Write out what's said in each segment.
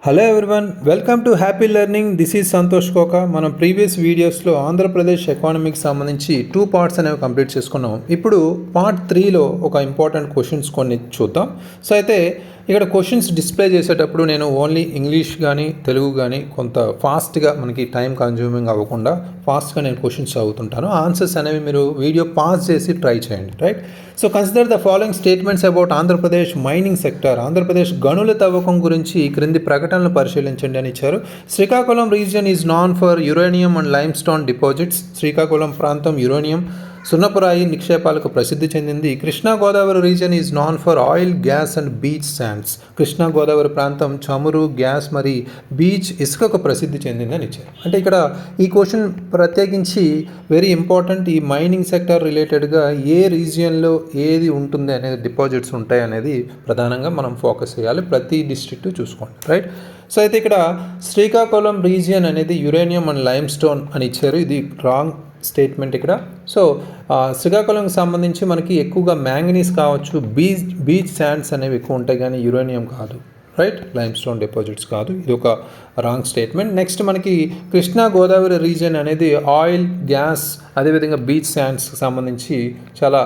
Hello everyone, welcome to happy learning. This is Santosh కోక. మనం previous వీడియోస్లో ఆంధ్రప్రదేశ్ ఎకానమీకి సంబంధించి 2 పార్ట్స్ అనేవి కంప్లీట్ చేసుకున్నాం. ఇప్పుడు పార్ట్ 3లో ఒక ఇంపార్టెంట్ క్వశ్చన్స్ కొన్ని చూద్దాం. సో అయితే ఇక్కడ క్వశ్చన్స్ డిస్ప్లే చేసేటప్పుడు నేను ఓన్లీ ఇంగ్లీష్ కానీ తెలుగు కానీ కొంత ఫాస్ట్గా మనకి టైం కన్జ్యూమింగ్ అవ్వకుండా ఫాస్ట్గా నేను క్వశ్చన్స్ చదువుతుంటాను. ఆన్సర్స్ అనేవి మీరు వీడియో పాజ్ చేసి ట్రై చేయండి, right? So consider the following statements about Andhra Pradesh mining sector. Andhra Pradesh గనుల తవ్వకం గురించి క్రింది ప్రకటనలు పరిశీలించండి అని ఇచ్చారు. Srikakulam region is non for uranium and lime stone deposits. Srikakulam ప్రాంతం యురేనియం సున్నపురాయి నిక్షేపాలకు ప్రసిద్ధి చెందింది. Krishna Godavari region is non for oil, gas and beach sands. Krishna Godavari ప్రాంతం చమురు, గ్యాస్ మరి బీచ్ ఇసుకకు ప్రసిద్ధి చెందింది అని ఇచ్చారు. అంటే ఇక్కడ ఈ క్వశ్చన్ ప్రత్యేకించి వెరీ ఇంపార్టెంట్. ఈ మైనింగ్ సెక్టర్ రిలేటెడ్గా ఏ రీజియన్లో ఏది ఉంటుంది అనేది, డిపాజిట్స్ ఉంటాయి అనేది ప్రధానంగా మనం ఫోకస్ చేయాలి. ప్రతి డిస్ట్రిక్ట్ చూసుకోండి, రైట్? సో అయితే ఇక్కడ శ్రీకాకుళం రీజియన్ అనేది యురేనియం అండ్ లైమ్ స్టోన్ అని ఇచ్చారు. ఇది రాంగ్ స్టేట్మెంట్ ఇక్కడ. సో శ్రీకాకుళంకి సంబంధించి మనకి ఎక్కువగా మ్యాంగనీస్ కావచ్చు, బీచ్ శాండ్స్ అనేవి ఎక్కువ ఉంటాయి, కానీ యురేనియం కాదు, రైట్? లైమ్ స్టోన్ డిపాజిట్స్ కాదు. ఇది ఒక రాంగ్ స్టేట్మెంట్. నెక్స్ట్ మనకి కృష్ణా గోదావరి రీజియన్ అనేది ఆయిల్, గ్యాస్, అదేవిధంగా బీచ్ శాండ్స్కి సంబంధించి చాలా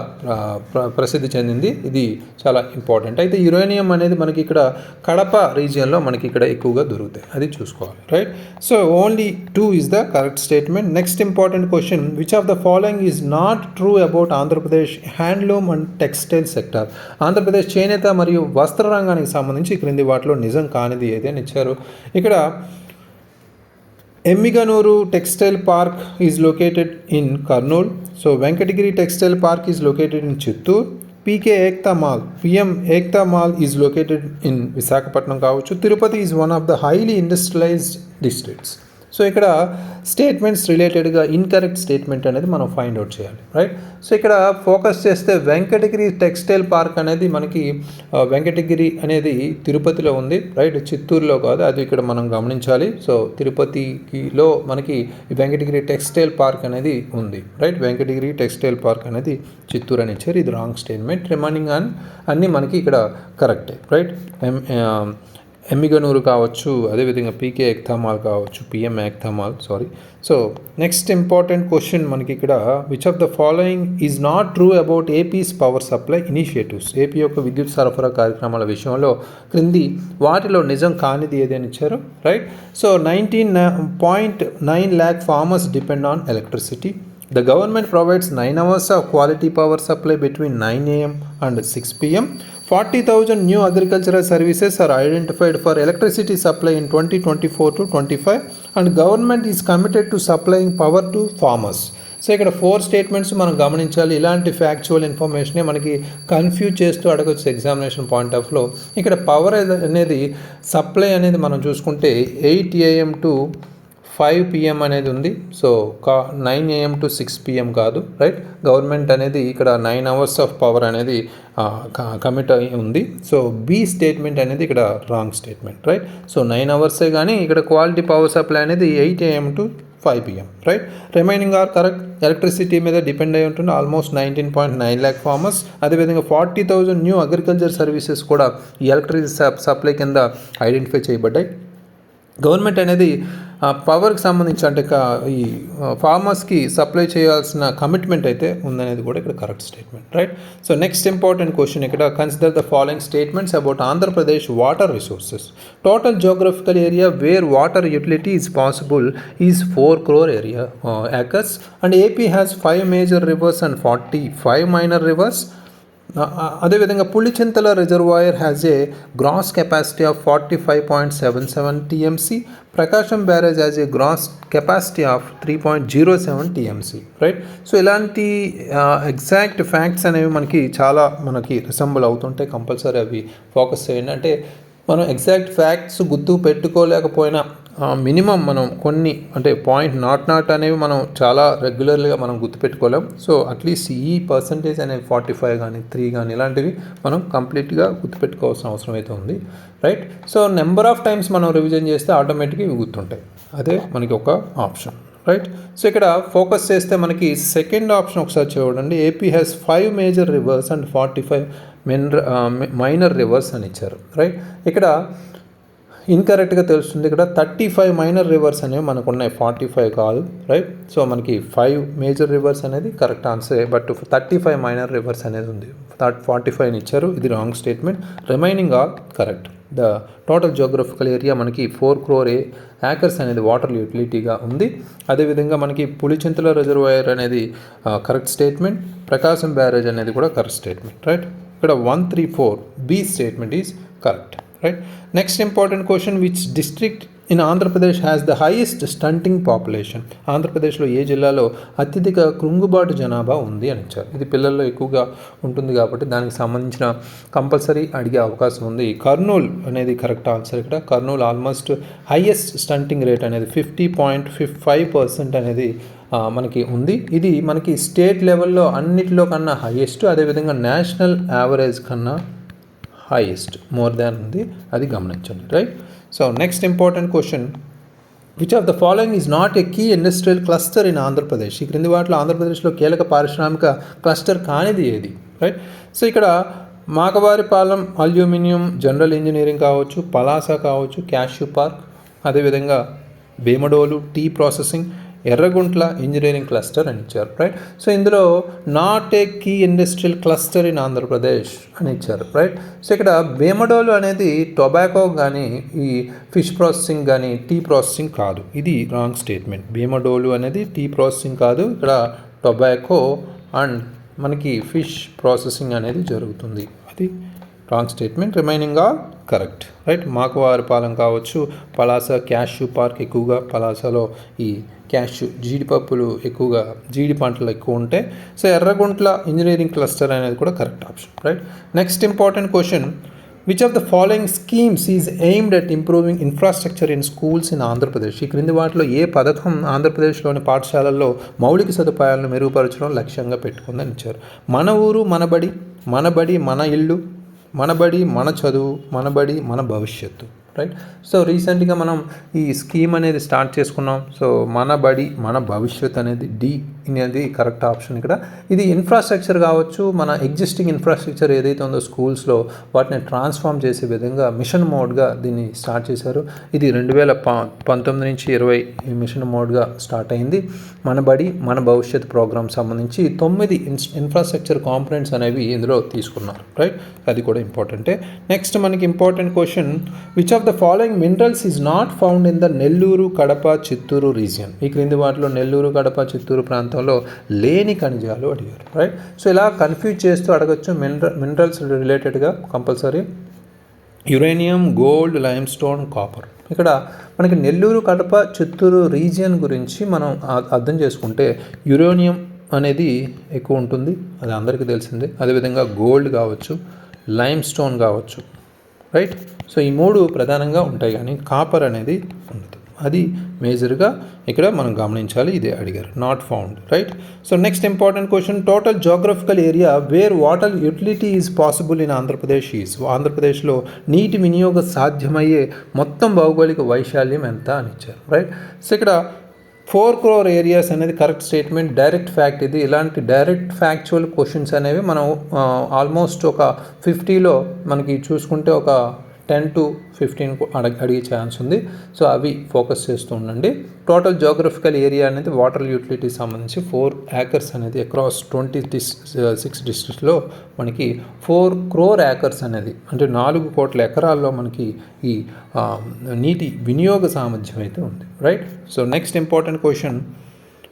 ప్రసిద్ధి చెందింది. ఇది చాలా ఇంపార్టెంట్. అయితే యురేనియం అనేది మనకి ఇక్కడ కడప రీజియన్లో మనకి ఇక్కడ ఎక్కువగా దొరుకుతాయి, అది చూసుకోవాలి, right? So only 2 is the correct statement. Next important question, which of the following is not true about Andhra Pradesh handloom and textile sector. Andhra Pradesh చేనేత మరియు వస్త్ర రంగానికి సంబంధించి క్రింది వాటిలో నిజం కానిది ఏది అని ఇచ్చారు. ఇక్కడ Emmiganur textile park is located in Kurnool. So Venkatagiri textile park is located in Chittoor. PK Ekta mall, PM Ekta mall is located in Visakhapatnam కావచ్చు. Tirupati is one of the highly industrialised districts. So ఇక్కడ స్టేట్మెంట్స్ రిలేటెడ్గా ఇన్కరెక్ట్ స్టేట్మెంట్ అనేది మనం ఫైండ్ అవుట్ చేయాలి, right? So ఇక్కడ focus చేస్తే Venkatagiri textile park అనేది మనకి వెంకటగిరి తిరుపతిలో ఉంది, రైట్? చిత్తూరులో కాదు, అది ఇక్కడ మనం గమనించాలి. సో తిరుపతిలో మనకి వెంకటగిరి టెక్స్టైల్ పార్క్ అనేది ఉంది, రైట్? వెంకటగిరి టెక్స్టైల్ పార్క్ అనేది చిత్తూరు అని ఇచ్చారు. ఇది రాంగ్ స్టేట్మెంట్. రిమైనింగ్ అన్నీ మనకి ఇక్కడ కరెక్టే, రైట్? ఎమ్మిగనూరు కావచ్చు, అదేవిధంగా పీకే ఏక్తా మాల్ కావచ్చు, PM Ekta mall, sorry. So next important question మనకి ఇక్కడ, which of the following is not true about APIs power supply initiatives. AP యొక్క విద్యుత్ సరఫరా కార్యక్రమాల విషయంలో క్రింది వాటిలో నిజం కానిది ఏదని ఇచ్చారు, right? So 19.9 lakh farmers depend on electricity. The government provides 9 hours of quality power supply between 9 a.m. and 6 p.m. 40,000 new agricultural services are identified for electricity supply in 2024 to 25, and government is committed to supplying power to farmers. So ఇక్కడ 4 statements మనం గమనించాలి. ఇలాంటి factual ఇన్ఫర్మేషనే మనకి confuse చేస్తూ అడగచ్చు examination point of లో. ఇక్కడ power అనేది సప్లై అనేది మనం చూసుకుంటే 8 a.m. to 5 p.m. అనేది ఉంది. So 9 a.m. to 6 p.m. కాదు, రైట్? గవర్నమెంట్ అనేది ఇక్కడ 9 hours ఆఫ్ పవర్ అనేది కమిట్ అయి ఉంది. సో బి స్టేట్మెంట్ అనేది ఇక్కడ wrong statement, right? So 9 hours కానీ ఇక్కడ క్వాలిటీ పవర్ సప్లై అనేది 8 a.m. to 5 p.m., right? Remaining are correct. Electricity మీద డిపెండ్ అయి ఉంటుంది ఆల్మోస్ట్ 19.9 lakh farmers. అదేవిధంగా 40,000 న్యూ అగ్రికల్చర్ సర్వీసెస్ కూడా ఈ ఎలక్ట్రిసిటీ సప్లై కింద ఐడెంటిఫై చేయబడ్డాయి. గవర్నమెంట్ అనేది పవర్కి సంబంధించి అంటే ఈ ఫార్మర్స్కి సప్లై చేయాల్సిన కమిట్మెంట్ అయితే ఉందనేది కూడా ఇక్కడ correct statement, right? So next important question ఇక్కడ, consider the following statements about Andhra Pradesh water resources. Total geographical area where water utility is possible is 4 crore acres, and AP has 5 major rivers and 45 minor rivers. అదేవిధంగా Pulichintala reservoir has a gross capacity of 45.77 TMC. Prakasam barrage has a gross capacity of 3.07 TMC, right? So ఇలాంటి exact facts అనేవి మనకి resemble అవుతుంటాయి. Compulsory అవి focus చేయండి. అంటే మనం exact facts గుర్తు పెట్టుకోలేకపోయినా మినిమం మనం కొన్ని అంటే .0 అనేవి మనం చాలా రెగ్యులర్గా మనం గుర్తుపెట్టుకోలేం. సో అట్లీస్ట్ ఈ పర్సంటేజ్ అనేవి 45 కానీ 3 కానీ ఇలాంటివి మనం కంప్లీట్గా గుర్తుపెట్టుకోవాల్సిన అవసరం అయితే ఉంది, right? So number of times మనం రివిజన్ చేస్తే ఆటోమేటిక్గా ఇవి గుర్తుంటాయి. అదే మనకి ఒక ఆప్షన్, రైట్? సో ఇక్కడ ఫోకస్ చేస్తే మనకి సెకండ్ ఆప్షన్ ఒకసారి చూడండి. AP has 5 major rivers and 45 minor rivers అని ఇచ్చారు, రైట్? ఇక్కడ ఇన్కరెక్ట్గా తెలుస్తుంది ఇక్కడ. 35 మైనర్ రివర్స్ అనేవి మనకు ఉన్నాయి, 45 కాదు, రైట్. సో మనకి 5 మేజర్ రివర్స్ అనేది కరెక్ట్ ఆన్సరే, బట్ 35 మైనర్ రివర్స్ అనేది ఉంది. 45 ఇచ్చారు, ఇది wrong statement. Remaining all correct. The total geographical area మనకి 4 crore ఏకర్స్ అనేది వాటర్ యూటిలిటీగా ఉంది. అదేవిధంగా మనకి పులిచింతల రిజర్వాయర్ అనేది కరెక్ట్ స్టేట్మెంట్. ప్రకాశం బ్యారేజ్ అనేది కూడా కరెక్ట్ స్టేట్మెంట్, రైట్. ఇక్కడ 134 B statement is correct, right. Next important question, which district in Andhra Pradesh has the highest stunting population? ఆంధ్రప్రదేశ్లో ఏ జిల్లాలో అత్యధిక కృంగుబాటు జనాభా ఉంది అని ఇచ్చారు. ఇది పిల్లల్లో ఎక్కువగా ఉంటుంది కాబట్టి దానికి సంబంధించిన కంపల్సరీ అడిగే అవకాశం ఉంది. కర్నూలు అనేది కరెక్ట్ ఆన్సర్. ఇక్కడ Kurnool almost highest stunting rate అనేది 50.5% అనేది మనకి ఉంది. ఇది మనకి స్టేట్ లెవెల్లో అన్నిటిలో కన్నా హైయెస్ట్, అదేవిధంగా నేషనల్ యావరేజ్ కన్నా హైయెస్ట్, మోర్ దాన్ ఉంది, అది గమనించండి, right. So next important question, which of the following is not a key industrial cluster in Andhra Pradesh? ఈ క్రింది వాటిలో ఆంధ్రప్రదేశ్లో కీలక పారిశ్రామిక క్లస్టర్ కానిది ఏది, రైట్. సో ఇక్కడ మాకవారిపాలెం అల్యూమినియం జనరల్ ఇంజనీరింగ్ కావచ్చు, పలాస కావచ్చు, క్యాష్యూ పార్క్, అదేవిధంగా Bhimadolu tea processing, Yerraguntla engineering cluster అని ఇచ్చారు, రైట్. సో ఇందులో not a key industrial cluster in Andhra Pradesh అని ఇచ్చారు, రైట్. సో ఇక్కడ భీమడోలు అనేది టొబాకో కానీ ఈ ఫిష్ ప్రాసెసింగ్ కానీ టీ ప్రాసెసింగ్ కాదు, ఇది రాంగ్ స్టేట్మెంట్. భీమడోలు అనేది టీ ప్రాసెసింగ్ కాదు, ఇక్కడ టొబాకో అండ్ మనకి ఫిష్ ప్రాసెసింగ్ అనేది జరుగుతుంది, అది wrong statement. Remaining all correct, right. Makavarapalem కావచ్చు, పలాస క్యాష్యూ పార్క్, ఎక్కువగా పలాసలో ఈ క్యాష్యూ జీడిపప్పులు ఎక్కువగా, జీడి పంటలు ఎక్కువ ఉంటాయి. సో ఎర్రగుంట్ల ఇంజనీరింగ్ క్లస్టర్ అనేది కూడా correct option, right. Next important question, which of the following schemes is aimed at improving infrastructure in schools in Andhra Pradesh? ఈ క్రింది వాటిలో ఏ పథకం ఆంధ్రప్రదేశ్లోని పాఠశాలల్లో మౌలిక సదుపాయాలను మెరుగుపరచడం లక్ష్యంగా పెట్టుకుందని ఇచ్చారు. మన ఊరు మనబడి, మనబడి మన ఇల్లు, మనబడి మన చదువు, మనబడి మన భవిష్యత్తు, రైట్. సో రీసెంట్గా మనం ఈ స్కీమ్ అనేది స్టార్ట్ చేసుకున్నాం. సో మన బడి మన భవిష్యత్ అనేది డి అనేది కరెక్ట్ ఆప్షన్. ఇక్కడ ఇది ఇన్ఫ్రాస్ట్రక్చర్ కావచ్చు, మన ఎగ్జిస్టింగ్ ఇన్ఫ్రాస్ట్రక్చర్ ఏదైతే ఉందో స్కూల్స్లో వాటిని ట్రాన్స్ఫార్మ్ చేసే విధంగా మిషన్ మోడ్గా దీన్ని స్టార్ట్ చేశారు. ఇది 2019 నుంచి 20 మిషన్ మోడ్గా స్టార్ట్ అయింది. మన బడి మన భవిష్యత్ ప్రోగ్రామ్ సంబంధించి 9 ఇన్ఫ్రాస్ట్రక్చర్ కాంపోనెంట్స్ అనేవి ఇందులో తీసుకున్నారు, రైట్. అది కూడా ఇంపార్టెంటే. నెక్స్ట్ మనకి important question, which of the following minerals is not found in the Nellore Kadapa Chittoor region? ఈ క్రింది వాటిలో నెల్లూరు కడప చిత్తూరు ప్రాంతంలో లేని ఖనిజాలు అడిగారు, రైట్. సో ఇలా కన్ఫ్యూజ్ చేస్తూ అడగచ్చు. మినరల్స్ రిలేటెడ్గా compulsory uranium, gold, lime stone, copper. ఇక్కడ మనకి నెల్లూరు కడప చిత్తూరు రీజియన్ గురించి మనం అర్థం చేసుకుంటే యురేనియం అనేది ఎక్కువ ఉంటుంది, అది అందరికీ తెలిసిందే. అదేవిధంగా గోల్డ్ కావచ్చు, లైమ్ స్టోన్ కావచ్చు, రైట్. సో ఈ 3 ప్రధానంగా ఉంటాయి, కానీ కాపర్ అనేది ఉండదు, అది మేజర్గా ఇక్కడ మనం గమనించాలి. ఇదే అడిగారు, not found, right. So next important question, total geographical area where water utility is possible in Andhra Pradesh is? ఆంధ్రప్రదేశ్లో నీటి వినియోగ సాధ్యమయ్యే మొత్తం భౌగోళిక వైశాల్యం ఎంత అని ఇచ్చారు, రైట్. సో ఇక్కడ 4 crore ఏరియాస్ అనేది కరెక్ట్ స్టేట్మెంట్, డైరెక్ట్ ఫ్యాక్ట్ ఇది. ఇలాంటి డైరెక్ట్ ఫ్యాక్చువల్ క్వశ్చన్స్ అనేవి మనం ఆల్మోస్ట్ ఒక 50లో మనకి చూసుకుంటే ఒక 10 to 15 అడిగే ఛాన్స్ ఉంది. సో అవి ఫోకస్ చేస్తూ ఉండండి. టోటల్ జియోగ్రఫికల్ ఏరియా అనేది వాటర్ యూటిలిటీ సంబంధించి 4 acres అనేది అక్రాస్ 26 డిస్ట్రిక్ట్స్లో మనకి 4 crore acres అనేది అంటే 4 కోట్ల ఎకరాల్లో మనకి ఈ నీటి వినియోగ సామర్థ్యం అయితే ఉంది, right. So next important question,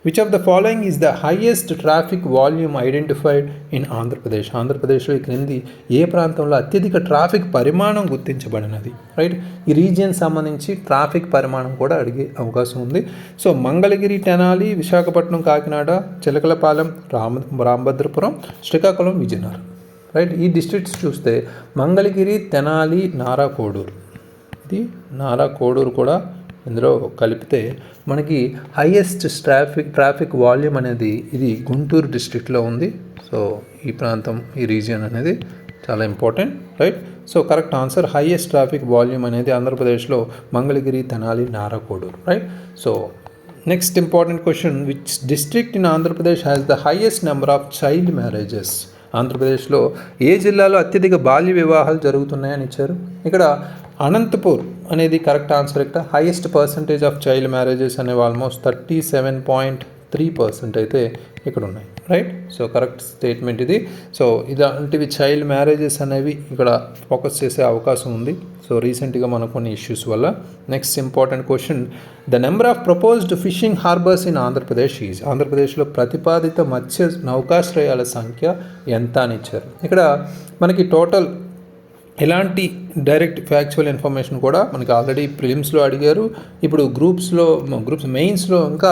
which of the following is the highest traffic volume identified in Andhra Pradesh? ఆంధ్రప్రదేశ్లో ఈ క్రింది ఏ ప్రాంతంలో అత్యధిక ట్రాఫిక్ పరిమాణం గుర్తించబడినది, రైట్. ఈ రీజియన్ సంబంధించి ట్రాఫిక్ పరిమాణం కూడా అడిగే అవకాశం ఉంది. So Mangalagiri, Tenali, Visakhapatnam, Kakinada, Chilakalapalem, Ramabhadrapuram, Srikakulam, Vizianagaram, right. ఈ డిస్ట్రిక్ట్స్ చూస్తే మంగళగిరి, తెనాలి, నారా కోడూరు, ఇది నారా కోడూరు కూడా ఇందులో కలిపితే మనకి హైయెస్ట్ ట్రాఫిక్ వాల్యూమ్ అనేది ఇది గుంటూరు డిస్ట్రిక్ట్లో ఉంది. సో ఈ ప్రాంతం, ఈ రీజియన్ అనేది చాలా important, right. So correct answer highest traffic volume అనేది ఆంధ్రప్రదేశ్లో Mangalagiri, Tenali, Nara Koduru, right. So next important question, which district in Andhra Pradesh has the highest number of child marriages? ఆంధ్రప్రదేశ్లో ఏ జిల్లాలో అత్యధిక బాల్య వివాహాలు జరుగుతున్నాయని ఇచ్చారు. ఇక్కడ అనంతపూర్ అనేది కరెక్ట్ ఆన్సర్. ఇక్కడ highest percentage of child marriages అనేవి ఆల్మోస్ట్ 37.3% అయితే ఇక్కడ ఉన్నాయి, రైట్. సో కరెక్ట్ స్టేట్మెంట్ ఇది. సో ఇలాంటివి చైల్డ్ మ్యారేజెస్ అనేవి ఇక్కడ ఫోకస్ చేసే అవకాశం ఉంది. సో రీసెంట్గా మన కొన్ని ఇష్యూస్ వల్ల. Next important question, the number of proposed fishing harbours in Andhra Pradesh is. ఆంధ్రప్రదేశ్లో ప్రతిపాదిత మత్స్య నౌకాశ్రయాల సంఖ్య ఎంత అని ఇచ్చారు. ఇక్కడ మనకి టోటల్ ఎలాంటి డైరెక్ట్ ఫ్యాక్చువల్ ఇన్ఫర్మేషన్ కూడా మనకి ఆల్రెడీ ప్రిలిమ్స్లో అడిగారు. ఇప్పుడు గ్రూప్స్ మెయిన్స్లో ఇంకా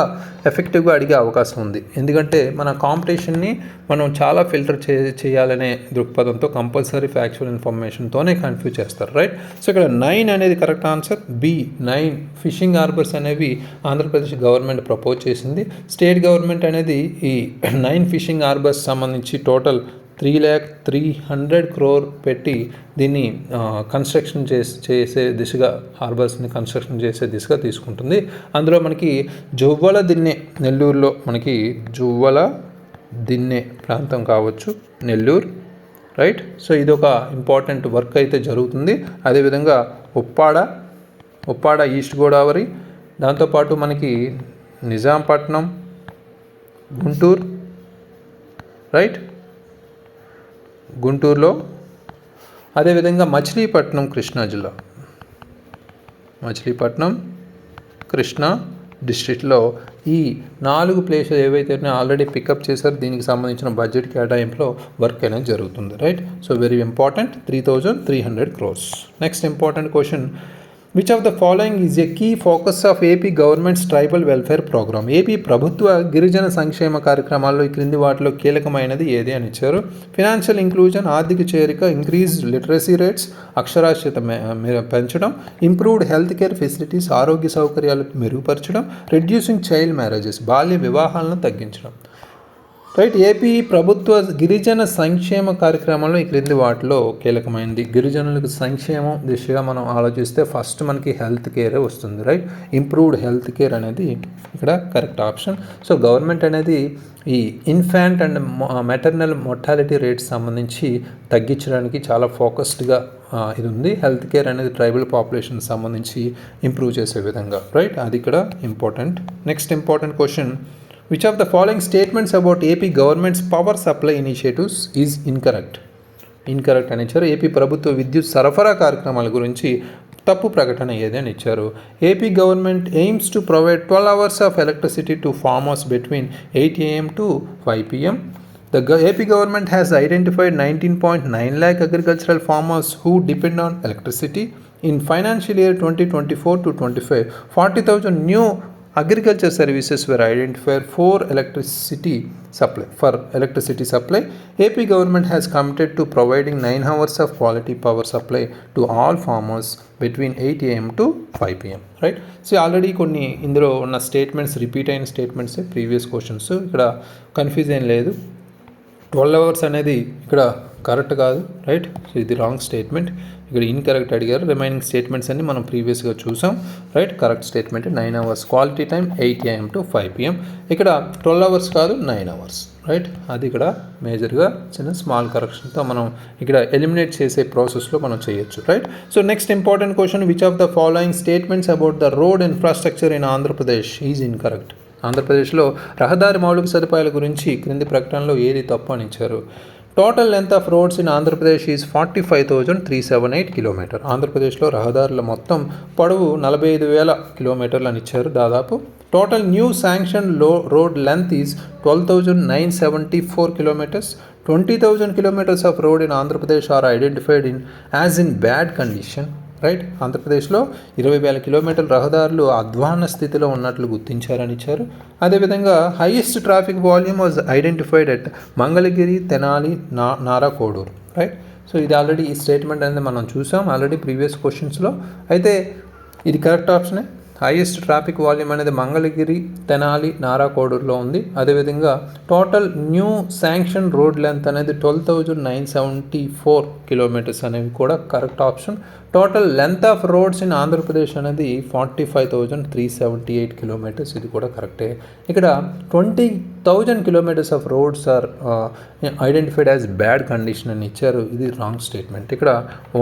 ఎఫెక్టివ్గా అడిగే అవకాశం ఉంది. ఎందుకంటే మన కాంపిటీషన్ని మనం చాలా ఫిల్టర్ చేయాలనే దృక్పథంతో కంపల్సరీ ఫ్యాక్చువల్ ఇన్ఫర్మేషన్తోనే కన్ఫ్యూజ్ చేస్తారు, రైట్. సో ఇక్కడ 9 అనేది correct answer. B 9 fishing harbours అనేవి ఆంధ్రప్రదేశ్ గవర్నమెంట్ ప్రపోజ్ చేసింది. స్టేట్ గవర్నమెంట్ అనేది ఈ 9 ఫిషింగ్ హార్బర్స్ సంబంధించి టోటల్ 3,300 crore పెట్టి దీన్ని కన్స్ట్రక్షన్ చేసే దిశగా, హార్బర్స్ని కన్స్ట్రక్షన్ చేసే దిశగా తీసుకుంటుంది. అందులో మనకి జువ్వల దిన్నె, నెల్లూరులో మనకి జువ్వల దిన్నె ప్రాంతం కావచ్చు, నెల్లూరు, రైట్. సో ఇది ఒక ఇంపార్టెంట్ వర్క్ అయితే జరుగుతుంది. అదేవిధంగా ఉప్పాడ ఈస్ట్ గోదావరి, దాంతోపాటు మనకి నిజాంపట్నం, గుంటూరు, రైట్, గుంటూరులో. అదేవిధంగా మచిలీపట్నం కృష్ణా జిల్లా, మచిలీపట్నం కృష్ణా డిస్ట్రిక్ట్లో ఈ 4 ప్లేసెస్ ఏవైతే ఆల్రెడీ పికప్ చేశారో దీనికి సంబంధించిన బడ్జెట్ కేటాయింపులో వర్క్ అనేది జరుగుతుంది, right. So very important, 3,300 crores. Next important question, which of the following is a key focus of AP government's tribal welfare programme. AP ప్రభుత్వ గిరిజన సంక్షేమ కార్యక్రమాల్లో ఈ క్రింది వాటిలో కీలకమైనది ఏది అని ఇచ్చారు. ఫినాన్షియల్ ఇంక్లూజన్, ఆర్థిక చేరిక, ఇంక్రీజ్ లిటరసీ రేట్స్, అక్షరాస్యత పెంచడం, ఇంప్రూవ్డ్ హెల్త్ కేర్ ఫెసిలిటీస్, ఆరోగ్య సౌకర్యాలు మెరుగుపరచడం, రెడ్యూసింగ్ చైల్డ్ మ్యారేజెస్, బాల్య వివాహాలను తగ్గించడం, రైట్. ఏపీ ప్రభుత్వ గిరిజన సంక్షేమ కార్యక్రమంలో ఈ క్రింది వాటిలో కీలకమైనది. గిరిజనులకు సంక్షేమం దిశగా మనం ఆలోచిస్తే ఫస్ట్ మనకి హెల్త్ కేరే వస్తుంది, రైట్. ఇంప్రూవ్డ్ హెల్త్ కేర్ అనేది ఇక్కడ కరెక్ట్ ఆప్షన్. సో గవర్నమెంట్ అనేది ఈ infant and maternal mortality rates సంబంధించి తగ్గించడానికి చాలా ఫోకస్డ్గా ఇది ఉంది. హెల్త్ కేర్ అనేది ట్రైబల్ పాపులేషన్ సంబంధించి ఇంప్రూవ్ చేసే విధంగా, రైట్. అది ఇక్కడ important. Next important question, which of the following statements about AP government's power supply initiatives is incorrect అని ఇచ్చారు. ఏపీ ప్రభుత్వ విద్యుత్ సరఫరా కార్యక్రమాల గురించి తప్పు ప్రకటన ఏది అని ఇచ్చారు. AP government AIIMS to provide 12 hours of electricity to farmers between 8 AM to 5 PM. The AP government has identified 19.9 lakh agricultural farmers who depend on electricity. In financial year 2024 to 25, 40,000 new agriculture services were identified for electricity supply. AP government has committed to providing 9 hours of quality power supply to all farmers between 8 AM to 5 PM, right. So already కొన్ని ఇందులో ఉన్న statements repeat అయిన statements previous questions, ఇక్కడ confuse ఏం లేదు. 12 hours అనేది ఇక్కడ correct కాదు, రైట్. సో ఇది రాంగ్ స్టేట్మెంట్, ఇక్కడ ఇన్కరెక్ట్ అడిగారు. రిమైనింగ్ స్టేట్మెంట్స్ అన్ని మనం ప్రీవియస్గా చూసాం, right. Correct statement 9 hours quality time 8 AM to 5 PM. ఇక్కడ 12 hours కాదు 9 hours, రైట్. అది ఇక్కడ మేజర్గా చిన్న స్మాల్ కరెక్షన్తో మనం ఇక్కడ ఎలిమినేట్ చేసే ప్రాసెస్లో మనం చేయొచ్చు, right. So next important question, which of the following statements about the road infrastructure in Andhra Pradesh is incorrect. ఆంధ్రప్రదేశ్లో రహదారి మౌలిక సదుపాయాల గురించి క్రింది ప్రకటనలో ఏది తప్పు అని ఇచ్చారు. Total length of roads in Andhra Pradesh is 45,378 kilometers. ఆంధ్రప్రదేశ్లో రహదారుల మొత్తం పొడవు 45,000 kilometers అని ఇచ్చారు దాదాపు. Total new sanction road length is 12,974 kilometers. 20,000 kilometers of road in Andhra Pradesh are identified as in bad condition, right. ఆంధ్రప్రదేశ్లో 20,000 kilometers రహదారులు అధ్వాన స్థితిలో ఉన్నట్లు గుర్తించారని ఇచ్చారు. అదేవిధంగా highest traffic volume was identified at Mangalagiri, Tenali, Nara Koduru, right. So ఇది ఆల్రెడీ ఈ స్టేట్మెంట్ అనేది మనం చూసాం ఆల్రెడీ ప్రీవియస్ క్వశ్చన్స్లో. అయితే ఇది కరెక్ట్ ఆప్షనే. హైయెస్ట్ ట్రాఫిక్ వాల్యూమ్ అనేది మంగళగిరి, తెనాలి, నారాకోడూరులో ఉంది. అదేవిధంగా total new sanction road length అనేది 12,974 కిలోమీటర్స్ అనేవి కూడా correct option. Total length of roads in Andhra Pradesh అనేది 45,378 కిలోమీటర్స్, ఇది కూడా కరెక్టే. ఇక్కడ 20,000 kilometres of roads are identified as bad condition అని ఇచ్చారు, ఇది రాంగ్ స్టేట్మెంట్. ఇక్కడ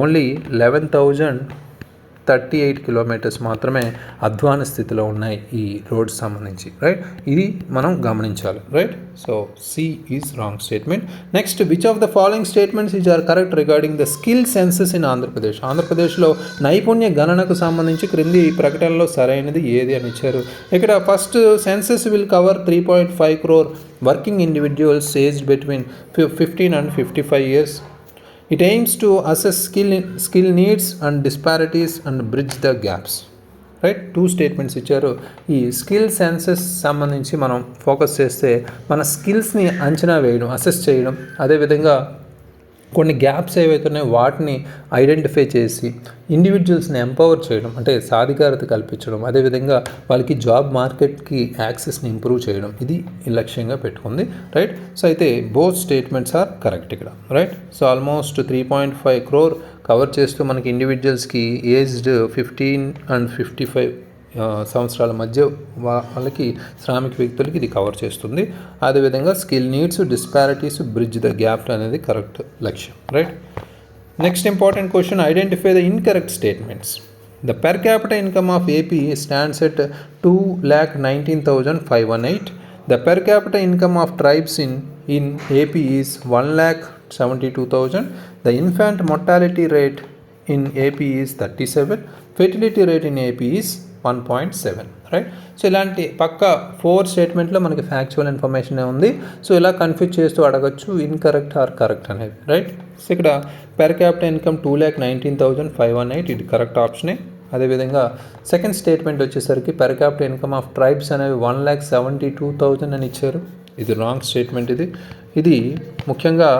ఓన్లీ 11,038 కిలోమీటర్స్ మాత్రమే అధ్వాన స్థితిలో ఉన్నాయి ఈ రోడ్స్ సంబంధించి, రైట్. ఇది మనం గమనించాలి, right. So C is wrong statement. Next, which of the following statements is or correct regarding the skill senses in Andhra Pradesh. ఆంధ్రప్రదేశ్లో నైపుణ్య గణనకు సంబంధించి క్రింది ప్రకటనలో సరైనది ఏది అని ఇచ్చారు. ఇక్కడ first, census will cover 3.5 crore working individuals aged between 15 and 55 years. It aims to assess skill needs and disparities and bridge the gaps. Right, 2 statements ఇచ్చారు. ఈ స్కిల్ సెన్సెస్ సంబంధించి మనం ఫోకస్ చేస్తే మన స్కిల్స్ని అంచనా వేయడం, అసెస్ చేయడం, అదేవిధంగా కొన్ని గ్యాప్స్ ఏవైతే ఉన్నాయో వాటిని ఐడెంటిఫై చేసి ఇండివిజువల్స్ని ఎంపవర్ చేయడం, అంటే సాధికారత కల్పించడం, అదేవిధంగా వాళ్ళకి జాబ్ మార్కెట్కి యాక్సెస్ని ఇంప్రూవ్ చేయడం, ఇది లక్ష్యంగా పెట్టుకుంది, రైట్. సో అయితే బోత్ స్టేట్మెంట్స్ ఆర్ కరెక్ట్ ఇక్కడ, right. So almost 3.5 crore cover చేస్తూ మనకి ఇండివిజువల్స్కి ఏజ్డ్ 15 and 55 సంవత్సరాల మధ్య వాళ్ళకి శ్రామిక వ్యక్తులకి ఇది కవర్ చేస్తుంది. అదేవిధంగా skill needs, disparities, bridge the gap అనేది కరెక్ట్ లక్ష్యం, right. Next important question, identify the incorrect statements. The per capital income of AP stands at 2,19,518. The per capita income of tribes in AP is 1,72,000. The infant mortality rate in AP is 37. Fertility rate in AP is 1.7, right. So ఇలాంటి పక్క 4 స్టేట్మెంట్లో మనకి factual information ఉంది. So ఇలా confuse చేస్తూ అడగచ్చు incorrect are correct అనేది, right. So ఇక్కడ per capital income 2,19,518, ఇది కరెక్ట్ ఆప్షనే. అదేవిధంగా సెకండ్ స్టేట్మెంట్ వచ్చేసరికి per capital income of tribes అనేవి 1,72,000 అని ఇచ్చారు, ఇది రాంగ్ స్టేట్మెంట్. ఇది ముఖ్యంగా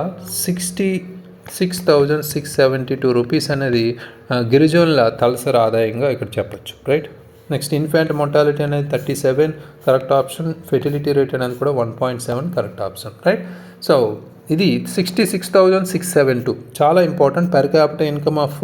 66,672 రూపీస్ అనేది గిరిజనుల తలసరి ఆదాయంగా ఇక్కడ చెప్పచ్చు, రైట్. నెక్స్ట్, ఇన్ఫాంట్ మోర్టాలిటీ అనేది 37 కరెక్ట్ ఆప్షన్. ఫెర్టిలిటీ రేట్ అనేది కూడా 1.7 కరెక్ట్ ఆప్షన్, రైట్. సో ఇది 66,672 చాలా important. Per capital income of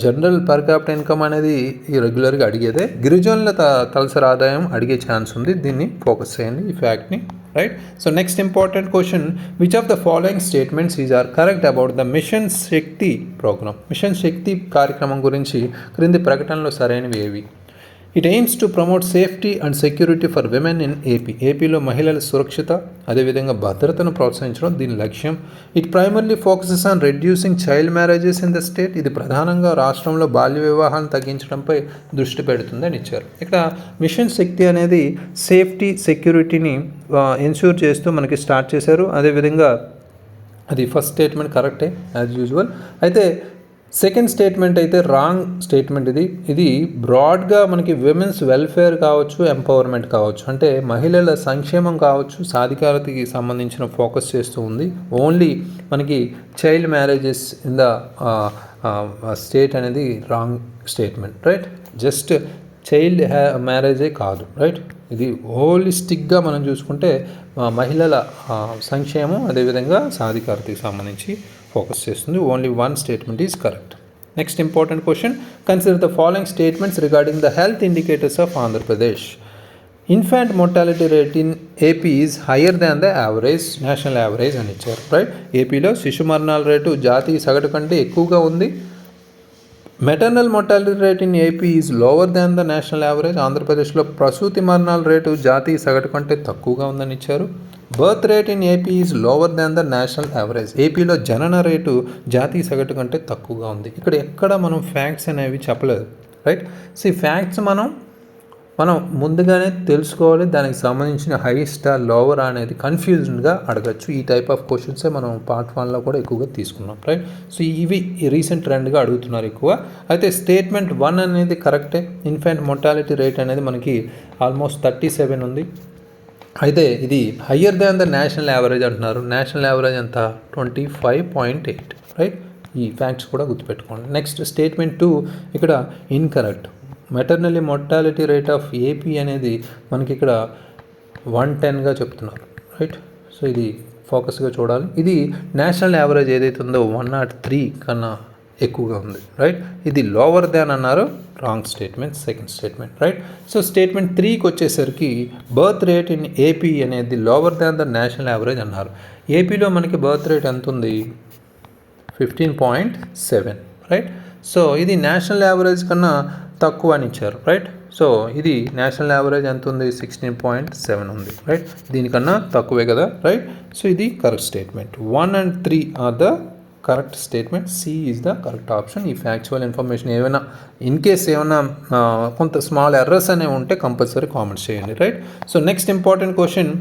general per capital income అనేది రెగ్యులర్గా అడిగేదే. గిరిజనుల తలసరి ఆదాయం అడిగే ఛాన్స్ ఉంది, దీన్ని ఫోకస్ చేయండి ఈ ఫ్యాక్ట్ని, right. So next important question, which of the following statements is or correct about the mission Shakti programme. Mission Shakti కార్యక్రమం గురించి క్రింది ప్రకటనలో సరైనవి ఏవి? It aims to promote safety and security for women in AP. ఏపీలో మహిళల సురక్షిత అదేవిధంగా భద్రతను ప్రోత్సహించడం దీని లక్ష్యం. It primarily focuses on reducing child marriages in the state. ఇది ప్రధానంగా రాష్ట్రంలో బాల్య వివాహాలను తగ్గించడంపై దృష్టి పెడుతుంది అని ఇచ్చారు. ఇక్కడ మిషన్ శక్తి అనేది సేఫ్టీ సెక్యూరిటీని ఎన్ష్యూర్ చేస్తూ మనకి స్టార్ట్ చేశారు. అదేవిధంగా అది ఫస్ట్ స్టేట్మెంట్ కరెక్టే యాజ్ యూజువల్. అయితే సెకండ్ స్టేట్మెంట్ అయితే రాంగ్ స్టేట్మెంట్. ఇది బ్రాడ్గా మనకి విమెన్స్ వెల్ఫేర్ కావచ్చు, ఎంపవర్మెంట్ కావచ్చు, అంటే మహిళల సంక్షేమం కావచ్చు, సాధికారతకి సంబంధించిన ఫోకస్ చేస్తూ ఉంది. ఓన్లీ మనకి child marriages in the state అనేది wrong statement, right. Just child మ్యారేజే కాదు, రైట్. ఇది హోలిస్టిక్గా మనం చూసుకుంటే మహిళల సంక్షేమం అదేవిధంగా సాధికారతకి సంబంధించి ఫోకస్ చేస్తుంది. Only 1 statement is correct. Next important question, consider the following statements regarding the health indicators of Andhra Pradesh. Infant mortality rate in AP is higher than the average, national average అని ఇచ్చారు, రైట్. ఏపీలో శిశు మరణాల రేటు జాతీయ సగటు కంటే ఎక్కువగా ఉంది. Maternal mortality rate in AP is lower than the national average. ఆంధ్రప్రదేశ్లో ప్రసూతి మరణాల రేటు జాతీయ సగటు కంటే తక్కువగా ఉందని ఇచ్చారు. Birth rate in AP is lower than the national average. ఏపీలో జనన రేటు జాతీయ సగటు కంటే తక్కువగా ఉంది. ఇక్కడ ఎక్కడ మనం ఫ్యాక్ట్స్ అనేవి చెప్పలేదు, రైట్. సో ఈ ఫ్యాక్ట్స్ మనం ముందుగానే తెలుసుకోవాలి. దానికి సంబంధించిన హైయెస్ట్ లోవర్ అనేది కన్ఫ్యూజన్గా అడగచ్చు. ఈ టైప్ ఆఫ్ క్వశ్చన్సే మనం పార్ట్ 1లో కూడా ఎక్కువగా తీసుకున్నాం, రైట్. సో ఇవి రీసెంట్ ట్రెండ్గా అడుగుతున్నారు ఎక్కువ. అయితే స్టేట్మెంట్ 1 అనేది కరెక్టే. ఇన్ఫాంట్ మోర్టాలిటీ రేట్ అనేది మనకి ఆల్మోస్ట్ 37 ఉంది. అయితే ఇది higher than the national average అంటున్నారు. నేషనల్ యావరేజ్ ఎంత? 25.8, రైట్. ఈ ఫ్యాక్ట్స్ కూడా గుర్తుపెట్టుకోండి. నెక్స్ట్ స్టేట్మెంట్ 2 ఇక్కడ incorrect. Maternally mortality rate of AP అనేది మనకి ఇక్కడ 110గా చెప్తున్నారు, రైట్. సో ఇది ఫోకస్గా చూడాలి. ఇది నేషనల్ యావరేజ్ ఏదైతే ఉందో 103 కన్నా ఎక్కువగా ఉంది, రైట్. ఇది లోవర్ దాన్ అన్నారు, wrong statement, second statement, right. So statement 3కి వచ్చేసరికి బర్త్ రేట్ ఇన్ ఏపీ అనేది lower than the national average అన్నారు. ఏపీలో మనకి బర్త్ రేట్ ఎంత ఉంది? 15.7, రైట్. సో ఇది నేషనల్ యావరేజ్ కన్నా తక్కువ అని ఇచ్చారు, రైట్. సో ఇది నేషనల్ యావరేజ్ ఎంత ఉంది? 16.7 ఉంది, రైట్. దీనికన్నా తక్కువే కదా, రైట్. సో ఇది correct statement. 1 and 3 are the correct statement. C is the correct option. ఈ ఫ్యాక్చువల్ ఇన్ఫర్మేషన్ ఏమైనా ఇన్ కేస్ ఏమైనా కొంత స్మాల్ ఎర్రర్స్ అనేవి ఉంటే కంపల్సరీ కామెంట్స్ చేయండి, right. So next important question,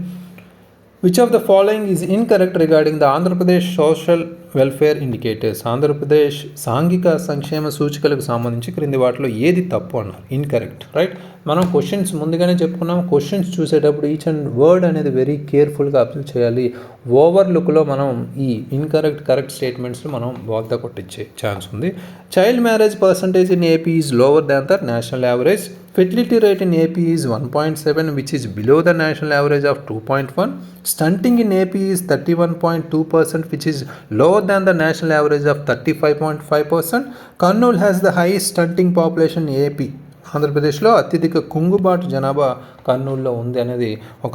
which of the following is incorrect regarding the Andhra Pradesh social welfare indicators? Andhra Pradesh సాంఘిక సంక్షేమ సూచికలకు సంబంధించి క్రింది వాటిలో ఏది తప్పు అన్నారు? Incorrect, right. మనం క్వశ్చన్స్ ముందుగానే చెప్పుకున్నాం, క్వశ్చన్స్ చూసేటప్పుడు ఈచ్ అండ్ వర్డ్ అనేది వెరీ కేర్ఫుల్గా అబ్జర్వ్ చేయాలి. ఓవర్లుక్లో మనం ఈ ఇన్కరెక్ట్ కరెక్ట్ స్టేట్మెంట్స్ మనం వాగ్దా కొట్టించే ఛాన్స్ ఉంది. Child marriage percentage in AP is lower than the national average. Fertility rate in AP is 1.7, which is below the national average of 2.1. Stunting in AP is 31.2%, which is lower than the national average of 35.5%. Kurnool has the highest stunting population in AP. ఆంధ్రప్రదేశ్లో అత్యధిక కుంగుబాటు జనాభా కర్నూలులో ఉంది అనేది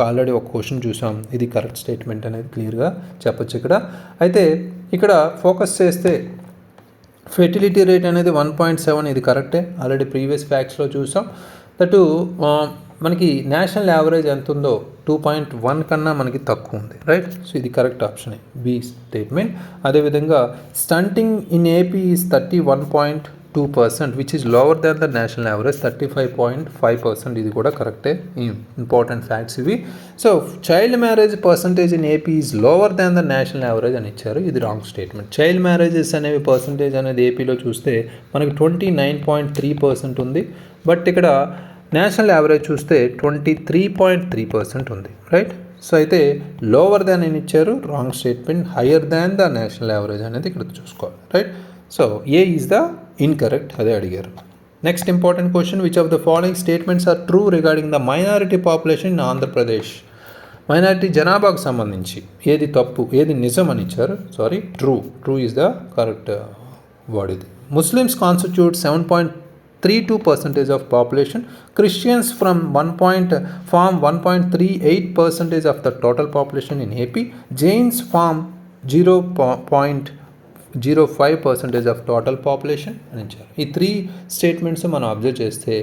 already ఒక question చూసాం. ఇది correct statement అనేది క్లియర్గా చెప్పచ్చు ఇక్కడ. అయితే ఇక్కడ ఫోకస్ చేస్తే ఫెర్టిలిటీ రేట్ అనేది 1.7, ఇది కరెక్టే, ఆల్రెడీ ప్రీవియస్ ఫ్యాక్ట్స్లో చూసాం. దట్టు మనకి నేషనల్ యావరేజ్ ఎంత ఉందో 2.1 కన్నా మనకి తక్కువ ఉంది, రైట్. సో ఇది కరెక్ట్ ఆప్షన్, బి స్టేట్మెంట్. అదేవిధంగా stunting in AP is 31.2%, which is lower than the national average 35.5%, ఇది కూడా కరెక్టే. ఇంపార్టెంట్ ఫ్యాక్ట్స్ ఇవి. So child marriage percentage in AP is lower than the national average అని ఇచ్చారు, ఇది wrong statement. Child marriages అనేవి percentage అనేది ఏపీలో చూస్తే మనకి 29.3% ఉంది, బట్ ఇక్కడ నేషనల్ యావరేజ్ చూస్తే 23.3% ఉంది, రైట్. సో అయితే లోవర్ దాన్ అని ఇచ్చారు, wrong statement. Higher than the national average అనేది ఇక్కడ చూసుకోవాలి, right. So A is the incorrect, అదే అడిగారు. Next important question, which of the following statements are true regarding the minority population in Andhra Pradesh? Minority జనాభాకు సంబంధించి ఏది తప్పు, ఏది నిజం అని ఇచ్చారు? True is the correct word. ఇది Muslims constitute 7.32% of population. Christians form 1.38% of the total population in AP. Jains form 0.05% of total population అని ఇచ్చారు. ఈ 3 స్టేట్మెంట్స్ మనం అబ్జర్వ్ చేస్తే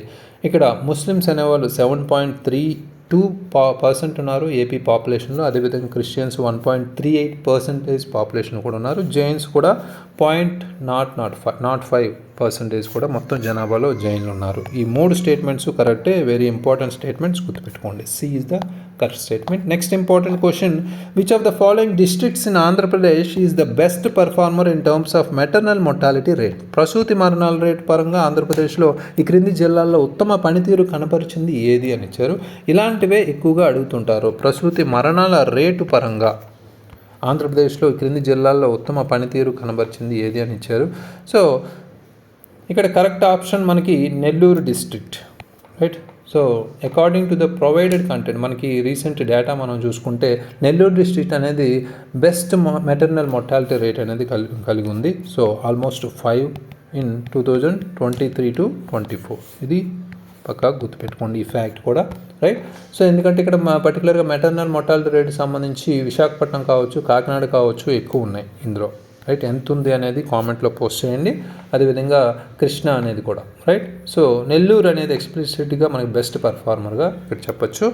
ఇక్కడ ముస్లిమ్స్ అనేవాళ్ళు 7.32% ఉన్నారు ఏపీ పాపులేషన్లో. అదేవిధంగా క్రిస్టియన్స్ 1.38% పాపులేషన్ కూడా ఉన్నారు. జైన్స్ కూడా 0.05% కూడా మొత్తం జనాభాలో జైన్లు ఉన్నారు. ఈ 3 స్టేట్మెంట్స్ కరెక్టే, వెరీ ఇంపార్టెంట్ స్టేట్మెంట్స్ గుర్తుపెట్టుకోండి. C is the correct statement. Next important question, which of the following districts in Andhra Pradesh is the best performer in terms of maternal mortality rate? ప్రసూతి మరణాల రేటు పరంగా ఆంధ్రప్రదేశ్లో ఈ క్రింది జిల్లాల్లో ఉత్తమ పనితీరు కనపరిచింది ఏది అని ఇచ్చారు. ఇలాంటివే ఎక్కువగా అడుగుతుంటారు. ప్రసూతి మరణాల రేటు పరంగా ఆంధ్రప్రదేశ్లో ఈ క్రింది జిల్లాల్లో ఉత్తమ పనితీరు కనబరిచింది ఏది అని ఇచ్చారు. సో ఇక్కడ కరెక్ట్ ఆప్షన్ మనకి Nellore district, right. So according to the provided content మనకి రీసెంట్ డేటా మనం చూసుకుంటే నెల్లూరు డిస్ట్రిక్ట్ అనేది బెస్ట్ మెటర్నల్ మొర్టాలిటీ రేట్ అనేది కలిగి ఉంది. So almost 5 in 2023 to 24. ఇది పక్కా గుర్తుపెట్టుకోండి ఈ ఫ్యాక్ట్ కూడా, రైట్. సో ఎందుకంటే ఇక్కడ పర్టికులర్గా మెటర్నల్ మొర్టాలిటీ రేట్ సంబంధించి విశాఖపట్నం కావచ్చు, కాకినాడ కావచ్చు ఎక్కువ ఉన్నాయి ఇందులో, రైట్. ఎంత ఉంది అనేది కామెంట్లో పోస్ట్ చేయండి. అదేవిధంగా కృష్ణ అనేది కూడా, రైట్. సో నెల్లూరు అనేది ఎక్స్ప్లిసిట్గా మనకి బెస్ట్ పర్ఫార్మర్గా ఇక్కడ చెప్పచ్చు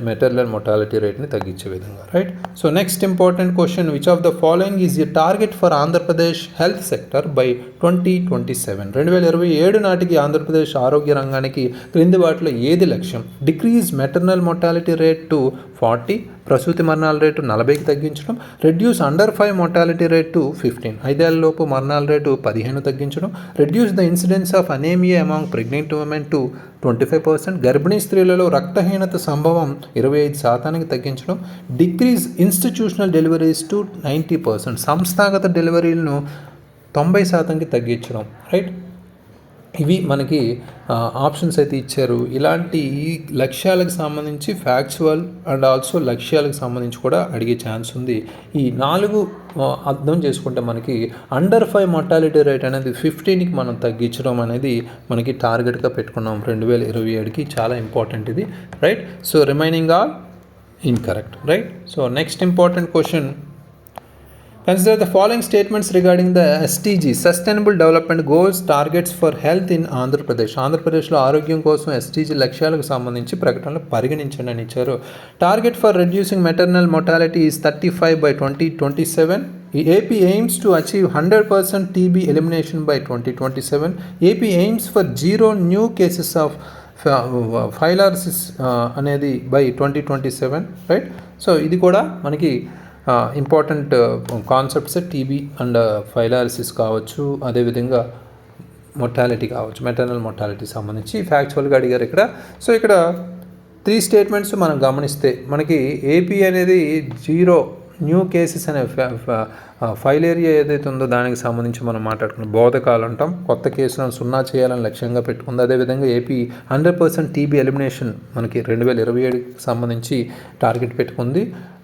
మెటర్నల్ మొర్టాలిటీ రేట్ని తగ్గించే విధంగా, right. So next important question, which of the following is a target for Andhra Pradesh health sector by 2027? 2027 నాటికి ఆంధ్రప్రదేశ్ ఆరోగ్య రంగానికి క్రింది వాటిలో ఏది లక్ష్యం? Decrease maternal mortality rate to 40, ప్రసూతి మరణాల రేటు 40కి తగ్గించడం. Reduce under 5 mortality rate to 15, 5 ఏళ్లలోపు మరణాల రేటు 15 తగ్గించడం. Reduce the incidence of anaemia among pregnant women to 25%, గర్భిణీ స్త్రీలలో రక్తహీనత సంభవం 25% తగ్గించడం. డిక్రీజ్ ఇన్స్టిట్యూషనల్ డెలివరీస్ టు 90%, సంస్థాగత డెలివరీలను 90%కి తగ్గించడం, రైట్. ఇవి మనకి ఆప్షన్స్ అయితే ఇచ్చారు. ఇలాంటి లక్ష్యాలకు సంబంధించి ఫ్యాక్చువల్ అండ్ ఆల్సో లక్ష్యాలకు సంబంధించి కూడా అడిగే ఛాన్స్ ఉంది. ఈ 4 అర్థం చేసుకుంటే మనకి అండర్ 5 mortality రేట్ అనేది 15కి మనం తగ్గించడం అనేది మనకి టార్గెట్గా పెట్టుకున్నాం 2027కి. చాలా ఇంపార్టెంట్ ఇది, right? So remaining are incorrect, right? So next important question, consider the following statements regarding the SDG Sustainable Development Goals Targets for Health in Andhra Pradesh. ఆంధ్రప్రదేశ్లో ఆరోగ్యం కోసం SDG లక్ష్యాలకు సంబంధించి ప్రకటనలు పరిగణించండి అని ఇచ్చారు. Target for reducing maternal mortality is 35 by 2027. AP aims to achieve 100% TB elimination by 2027. AP aims for zero new cases of ఫైలారిసిస్ అనేది బై 2027, రైట్? సో ఇది కూడా మనకి ఇంపార్టెంట్ కాన్సెప్ట్స్. టీబీ అండ్ ఫైలారిసిస్ కావచ్చు, అదేవిధంగా మొర్టాలిటీ కావచ్చు, మెటర్నల్ మొర్టాలిటీ సంబంధించి ఫ్యాక్చువల్గా అడిగారు ఇక్కడ. సో ఇక్కడ 3 స్టేట్మెంట్స్ మనం గమనిస్తే మనకి ఏపీ అనేది 0 న్యూ కేసెస్ అనే ఫైల్ ఏరియా ఏదైతే ఉందో దానికి సంబంధించి మనం మాట్లాడుకున్నాం. బోధకాలు అంటాం, కొత్త కేసులను 0 చేయాలని లక్ష్యంగా పెట్టుకుంది. అదేవిధంగా ఏపీ 100% టీబీ ఎలిమినేషన్ మనకి 2027కి సంబంధించి టార్గెట్ పెట్టుకుంది.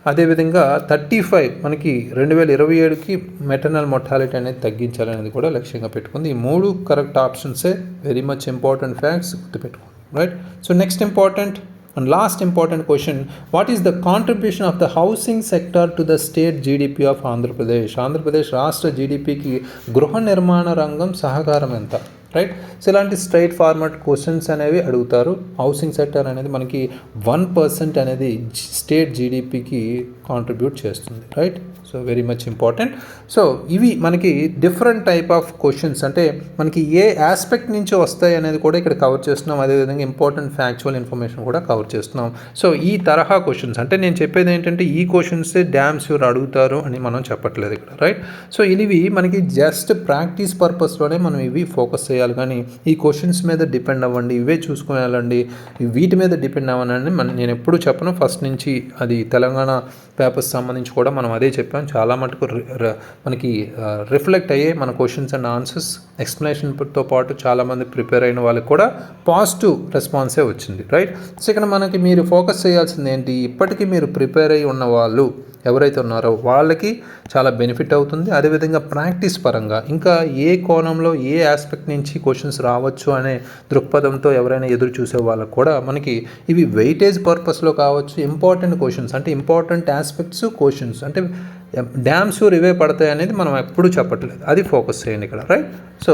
అదేవిధంగా 35 మనకి 2027కి మెటర్నల్ మొర్టాలిటీ అనేది తగ్గించాలనేది కూడా లక్ష్యంగా పెట్టుకుంది. ఈ 3 కరెక్ట్ ఆప్షన్సే వెరీ మచ్ ఇంపార్టెంట్ ఫ్యాక్ట్స్ గుర్తుపెట్టుకోండి, right? So next important and last important question, what is the contribution of the housing sector to the state GDP of Andhra Pradesh? Andhra Pradesh రాష్ట్ర జీడిపికి గృహ నిర్మాణ రంగం సహకారం ఎంత, రైట్? సో ఇలాంటి straight forward questions అనేవి అడుగుతారు. హౌసింగ్ సెక్టర్ అనేది మనకి 1% అనేది స్టేట్ జీడిపికి కాంట్రిబ్యూట్ చేస్తుంది, right? So very much important. So ఇవి మనకి డిఫరెంట్ టైప్ ఆఫ్ క్వశ్చన్స్, అంటే మనకి ఏ ఆస్పెక్ట్ నుంచి వస్తాయి అనేది కూడా ఇక్కడ కవర్ చేస్తున్నాం. అదేవిధంగా ఇంపార్టెంట్ ఫ్యాక్చువల్ ఇన్ఫర్మేషన్ కూడా కవర్ చేస్తున్నాం. సో ఈ తరహా క్వశ్చన్స్, అంటే నేను చెప్పేది ఏంటంటే ఈ క్వశ్చన్సే డ్యామ్ ష్యూర్ అడుగుతారు అని మనం చెప్పట్లేదు ఇక్కడ, రైట్? సో ఇవి మనకి జస్ట్ ప్రాక్టీస్ పర్పస్లోనే మనం ఇవి ఫోకస్ చేయాలి, కానీ ఈ క్వశ్చన్స్ మీద డిపెండ్ అవ్వండి, ఇవే చూసుకుని వెళ్ళండి, వీటి మీద డిపెండ్ అవ్వనని నేను ఎప్పుడు చెప్పను. ఫస్ట్ నుంచి అది తెలంగాణ పేపర్స్ సంబంధించి కూడా మనం అదే చెప్పాం. చాలా మటుకు మనకి రిఫ్లెక్ట్ అయ్యే మన క్వశ్చన్స్ అండ్ ఆన్సర్స్ ఎక్స్ప్లెనేషన్తో పాటు చాలామంది ప్రిపేర్ అయిన వాళ్ళకి కూడా పాజిటివ్ రెస్పాన్సే వచ్చింది, రైట్? సో ఇక్కడ మనకి మీరు ఫోకస్ చేయాల్సింది ఏంటి, ఇప్పటికీ మీరు ప్రిపేర్ అయి ఉన్న వాళ్ళు ఎవరైతే ఉన్నారో వాళ్ళకి చాలా బెనిఫిట్ అవుతుంది. అదేవిధంగా ప్రాక్టీస్ పరంగా ఇంకా ఏ కోణంలో ఏ ఆస్పెక్ట్ నుంచి క్వశ్చన్స్ రావచ్చు అనే దృక్పథంతో ఎవరైనా ఎదురు చూసే వాళ్ళకు కూడా మనకి ఇవి వెయిటేజ్ పర్పస్లో కావచ్చు, ఇంపార్టెంట్ క్వశ్చన్స్ అంటే ఇంపార్టెంట్ ఆస్పెక్ట్స్ క్వశ్చన్స్ అంటే డ్యామ్ ష్యూర్ ఇవే పడతాయి అనేది మనం ఎప్పుడూ చెప్పట్లేదు, అది ఫోకస్ చేయండి ఇక్కడ, రైట్? సో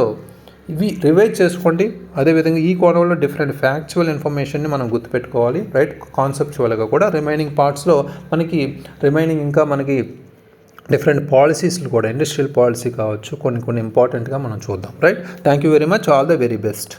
ఇవి రివైజ్ చేసుకోండి. అదేవిధంగా ఈ కోణంలో డిఫరెంట్ ఫ్యాక్చువల్ ఇన్ఫర్మేషన్ని మనం గుర్తుపెట్టుకోవాలి, రైట్? కాన్సెప్చువల్గా కూడా రిమైనింగ్ పార్ట్స్లో మనకి ఇంకా మనకి డిఫరెంట్ పాలసీస్లు కూడా ఇండస్ట్రియల్ పాలసీ కావచ్చు కొన్ని ఇంపార్టెంట్గా మనం చూద్దాం, right? Thank you very much, all the very best.